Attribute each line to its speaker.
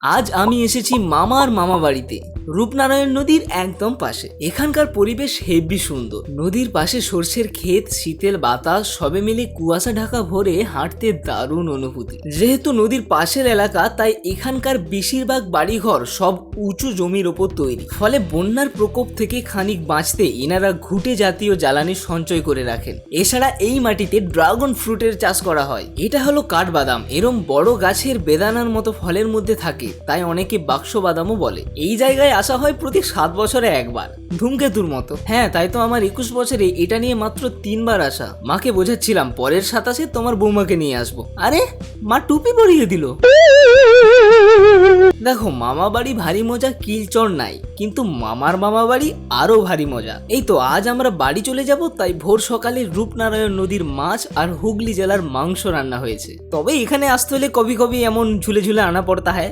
Speaker 1: আজ আমি এসেছি মামার মামা বাড়িতে, রূপনারায়ণ নদীর একদম পাশে। এখানকার পরিবেশ হেব্বি সুন্দর। নদীর পাশে সর্ষের ক্ষেত, শীতেল বাতাস, সবে মিলে কুয়াশা ঢাকা ভোরে হাঁটতে দারুণ অনুভূতি। যেহেতু নদীর পাশের এলাকা, তাই এখানকার বেশিরভাগ বাড়িঘর সব উঁচু জমির ওপর তৈরি। ফলে বন্যার প্রকোপ থেকে খানিক বাঁচতে এনারা ঘুঁটে জাতীয় জ্বালানি সঞ্চয় করে রাখেন। এছাড়া এই মাটিতে ড্রাগন ফ্রুটের চাষ করা হয়। এটা হলো কাঠবাদাম। এরম বড় গাছের বেদানার মতো ফলের মধ্যে থাকে, তাই অনেকে বাক্স বাদামও বলে। এই জায়গায় আসা হয় প্রতি 7 বছরে একবার, ধূমকেতুর মতো। হ্যাঁ, তাই তো আমার 21 বছরে এটা নিয়ে মাত্র 3 বার আসা। মাকে বোঝাচ্ছিলাম পরের 27-এ তোমার বৌমাকে নিয়ে আসবো। আরে, মা টুপি পরিয়ে দিল। দেখো, মামা বাড়ি ভারী মজা কিলচর নাই, কিন্তু মামার মামা বাড়ি আরো ভারী মজা। এই তো আজ আমরা বাড়ি চলে যাব, তাই ভোর সকালে রূপনারায়ণ নদীর মাছ আর হুগলি জেলার মাংস রান্না হয়েছে। তবে এখানে আসতে হলে কবি কবি এমন ঝুলে ঝুলে আনা পড়তা হয়।